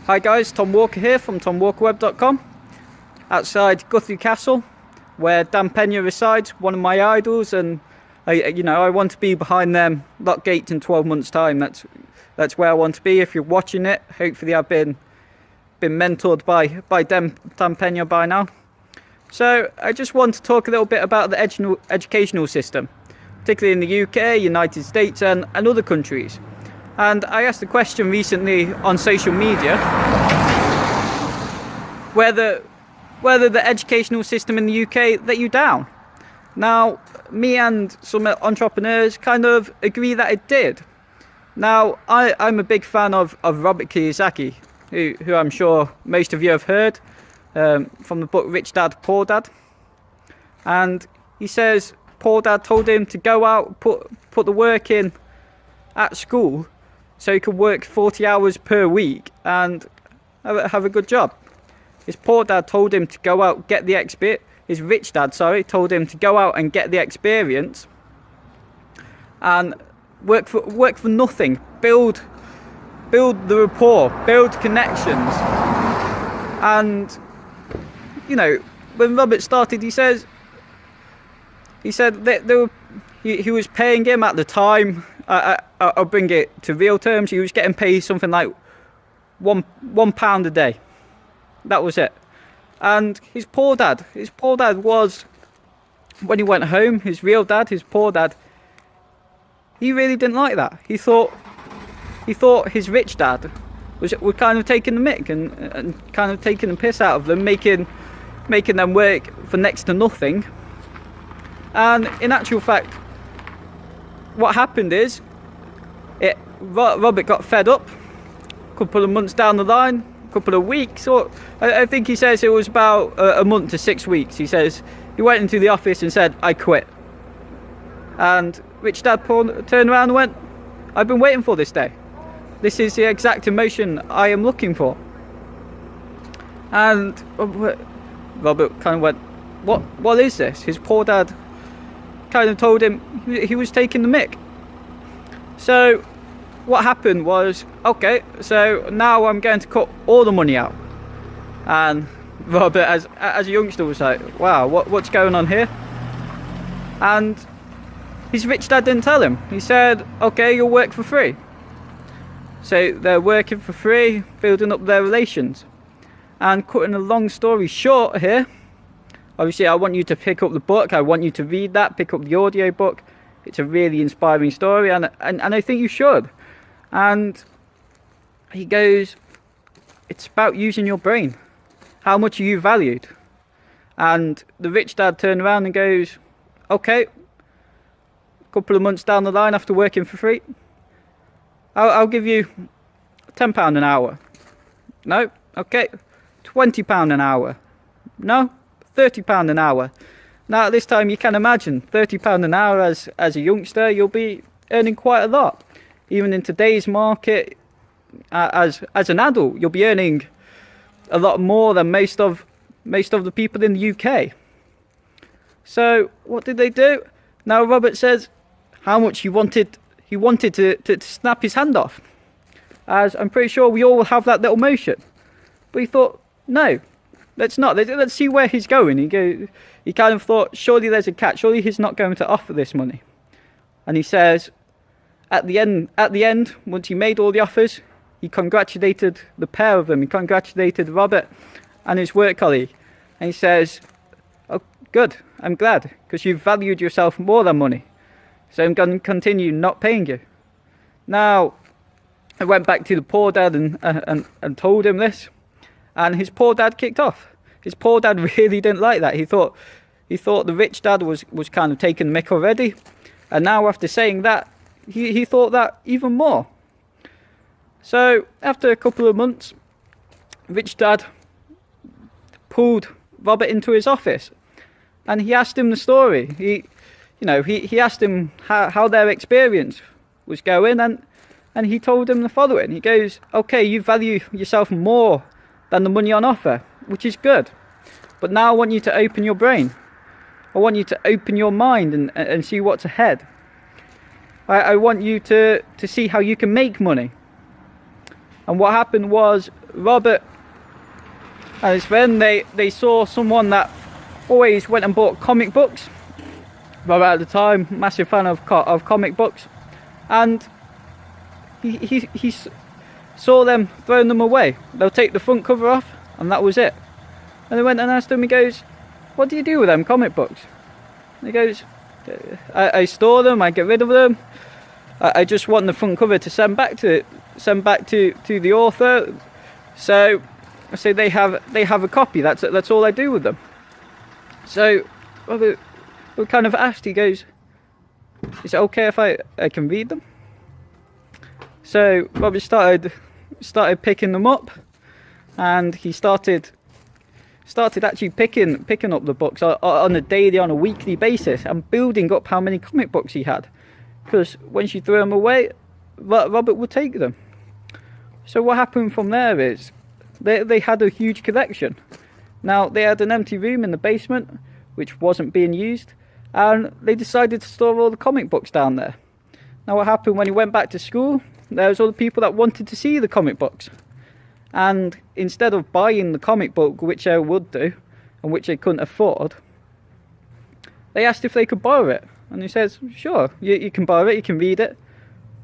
Hi guys, Tom Walker here from TomWalkerWeb.com, outside Guthrie Castle, where Dan Pena resides, one of my idols, and I want to be behind them lock gates in 12 months' time. That's where I want to be. If you're watching it, hopefully I've been mentored by Dan Pena by now. So I just want to talk a little bit about the educational system, particularly in the UK, United States, and other countries. And I asked a question recently on social media whether the educational system in the UK let you down. Now, me and some entrepreneurs kind of agree that it did. Now, I'm a big fan of Robert Kiyosaki, who I'm sure most of you have heard from the book Rich Dad, Poor Dad. And he says Poor Dad told him to go out, put the work in at school, so he could work 40 hours per week and have a good job. His poor dad told him to go out, get the experience. His rich dad, told him to go out and get the experience and work for nothing. Build the rapport, build connections. And when Robert started, he said that he was paying him at the time. I'll bring it to real terms. He was getting paid something like £1 a day. That was it. And his poor dad was, when he went home, his real dad, his poor dad, he really didn't like that. He thought his rich dad was kind of taking the mick and kind of taking the piss out of them, making them work for next to nothing. And in actual fact, what happened is, Robert got fed up a couple of months down the line, a couple of weeks, or I think he says it was about a month to 6 weeks. He says he went into the office and said, "I quit." And Rich Dad turned around and went, "I've been waiting for this day. This is the exact emotion I am looking for." And Robert kind of went, what is this? His poor dad kind of told him he was taking the mick. So what happened was, okay, so now I'm going to cut all the money out. And Robert, as a youngster, was like, wow, what's going on here? And his rich dad didn't tell him. He said, okay, you'll work for free. So they're working for free, building up their relations. And cutting a long story short here, obviously I want you to pick up the book. I want you to read that, pick up the audio book. It's a really inspiring story, and I think you should. And he goes, it's about using your brain. How much are you valued? And the rich dad turned around and goes, okay, a couple of months down the line after working for free, I'll give you £10 an hour. No? Okay. £20 an hour. No? £30 an hour. Now at this time you can imagine £30 an hour as a youngster, you'll be earning quite a lot. Even in today's market, as an adult, you'll be earning a lot more than most of the people in the UK. So what did they do? Now Robert says how much he wanted to snap his hand off. As I'm pretty sure we all have that little motion. But he thought, no, let's not. Let's see where he's going. He kind of thought, surely there's a catch. Surely he's not going to offer this money. And he says, at the end, once he made all the offers, he congratulated the pair of them. He congratulated Robert and his work colleague. And he says, oh, good, I'm glad, because you've valued yourself more than money. So I'm going to continue not paying you. Now, I went back to the poor dad and told him this. And his poor dad kicked off. His poor dad really didn't like that. He thought the rich dad was kind of taking the mick already. And now after saying that, he thought that even more. So after a couple of months, rich dad pulled Robert into his office. And he asked him the story. He asked him how their experience was going. And he told him the following. He goes, okay, you value yourself more than the money on offer, which is good. But now I want you to open your brain. I want you to open your mind and see what's ahead. I want you to see how you can make money. And what happened was Robert and his friend, they saw someone that always went and bought comic books. Robert at the time, massive fan of comic books, and he saw them throwing them away. They'll take the front cover off, and that was it. And they went and asked him, he goes, "What do you do with them comic books?" And he goes, I store them, I get rid of them. I just want the front cover to send back to the author. So they have a copy. That's all I do with them. So Robert kind of asked, he goes, "Is it okay if I can read them?" So Robert started picking them up, and he started actually picking up the books on a daily, on a weekly basis, and building up how many comic books he had. Because when she threw them away, Robert would take them. So what happened from there is they had a huge collection. Now they had an empty room in the basement which wasn't being used, and they decided to store all the comic books down there. Now what happened when he went back to school, there was other people that wanted to see the comic books, and instead of buying the comic book, which they would do and which they couldn't afford, they asked if they could borrow it. And he says, "Sure, you can borrow it, you can read it,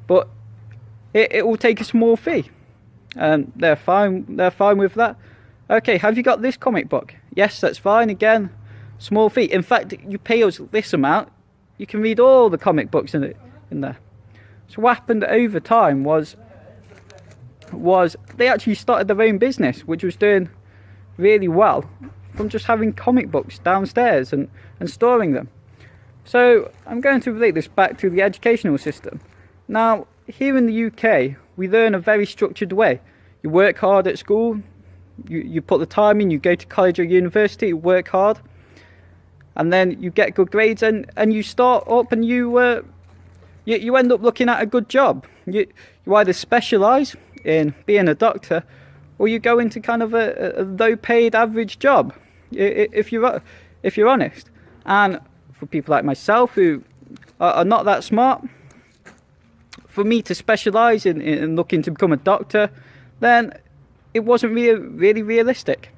but it will take a small fee." And they're fine with that. "Okay, have you got this comic book?" "Yes, that's fine." Again, small fee. "In fact, you pay us this amount, you can read all the comic books in there." So what happened over time was they actually started their own business, which was doing really well, from just having comic books downstairs and storing them. So I'm going to relate this back to the educational system. Now, here in the UK, we learn a very structured way. You work hard at school, you put the time in, you go to college or university, you work hard, and then you get good grades, and you start up, and you end up looking at a good job. You either specialise in being a doctor, or you go into kind of a low-paid average job, if you're honest. And for people like myself who are not that smart, for me to specialise in looking to become a doctor, then it wasn't really realistic.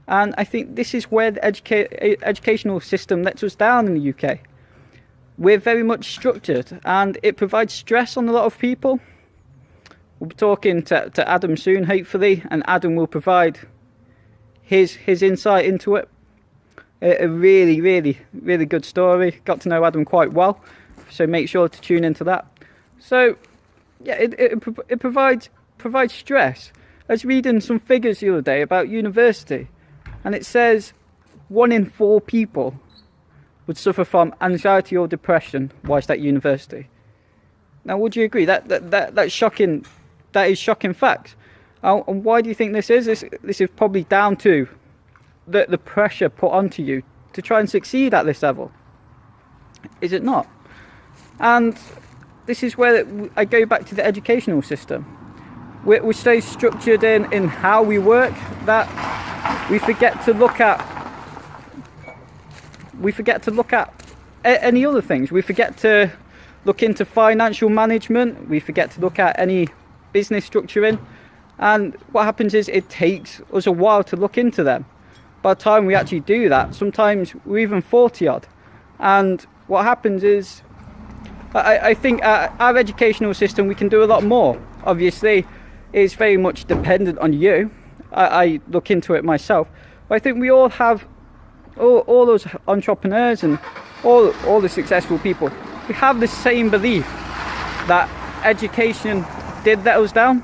And I think this is where the educational system lets us down in the UK. We're very much structured, and it provides stress on a lot of people. We'll be talking to Adam soon, hopefully, and Adam will provide his insight into it. A really good story. Got to know Adam quite well, so make sure to tune into that. So yeah, it provides stress. I was reading some figures the other day about university, and it says 1 in 4 people would suffer from anxiety or depression whilst at university. Now, would you agree that's shocking? That is shocking facts. And why do you think this is? This is probably down to the pressure put onto you to try and succeed at this level. Is it not? And this is where I go back to the educational system. We're so structured in how we work that we forget to look at any other things. We forget to look into financial management. We forget to look at any business structuring. And what happens is it takes us a while to look into them. By the time we actually do that, sometimes we're even 40 odd. And what happens is, I think our educational system, we can do a lot more. Obviously, it's very much dependent on you. I look into it myself. But I think we all have, all those entrepreneurs and all the successful people, we have the same belief that education did let us down,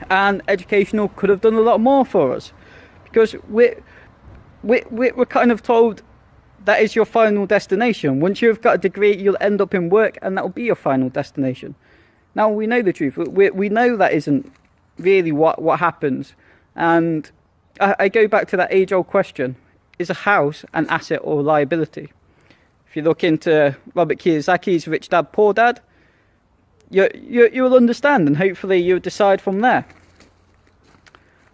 and educational could have done a lot more for us, because we're kind of told that is your final destination. Once you've got a degree, you'll end up in work, and that will be your final destination. Now, we know the truth. We know that isn't really what happens. And I go back to that age-old question: is a house an asset or a liability? If you look into Robert Kiyosaki's Rich Dad, Poor Dad, you'll understand, and hopefully you'll decide from there.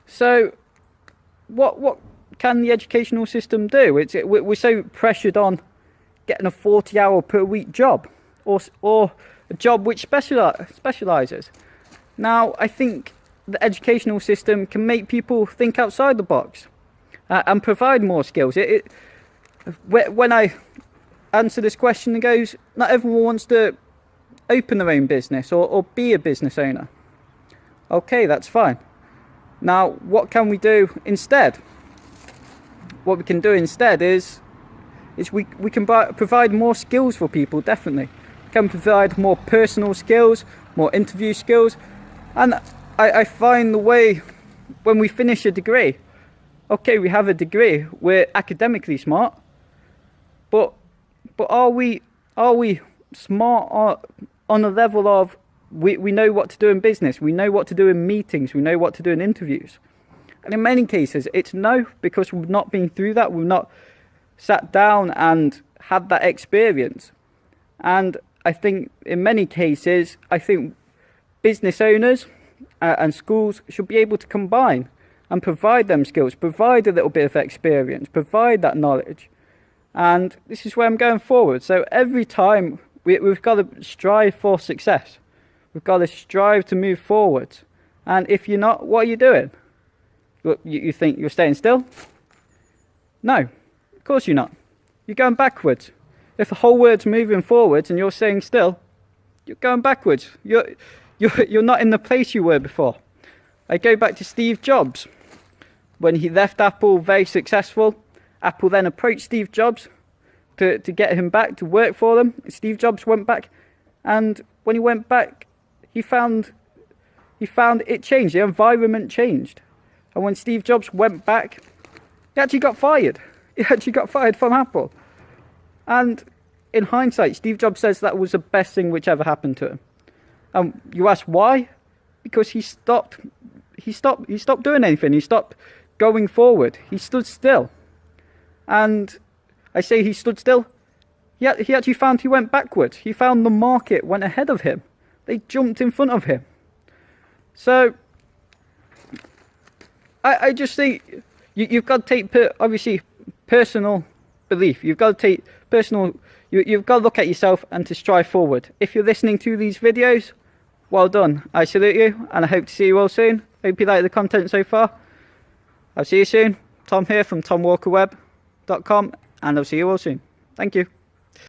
So, what can the educational system do? We're so pressured on getting a 40-hour per week job, or a job which specialises. Now, I think the educational system can make people think outside the box and provide more skills. When I answer this question, it goes, not everyone wants to open their own business or be a business owner. Okay, that's fine. Now, what can we do instead? What we can do instead is we can provide more skills for people, definitely. We can provide more personal skills, more interview skills. And I find the way when we finish a degree, okay, we have a degree, we're academically smart, but are we smart on a level of we know what to do in business, we know what to do in meetings, we know what to do in interviews? And in many cases, it's no, because we've not been through that, we've not sat down and had that experience. And I think in many cases, I think business owners and schools should be able to combine and provide them skills, provide a little bit of experience, provide that knowledge. And this is where I'm going forward. So every time we've got to strive for success. We've got to strive to move forward. And if you're not, what are you doing? You think you're staying still? No, of course you're not. You're going backwards. If the whole world's moving forwards and you're staying still, you're going backwards. You're not in the place you were before. I go back to Steve Jobs. When he left Apple very successful, Apple then approached Steve Jobs to get him back to work for them. Steve Jobs went back, and when he went back, he found it changed. The environment changed. And when Steve Jobs went back, he actually got fired. He actually got fired from Apple. And in hindsight, Steve Jobs says that was the best thing which ever happened to him. And you ask why? Because he stopped doing anything. He stopped going forward. He stood still. And I say he stood still. He actually found he went backwards. He found the market went ahead of him. They jumped in front of him. So I just think you've got to take, obviously, personal belief. You've got to take personal, you've got to look at yourself and to strive forward. If you're listening to these videos, well done. I salute you, and I hope to see you all soon. Hope you like the content so far. I'll see you soon. Tom here from TomWalkerWeb.com, and I'll see you all soon. Thank you.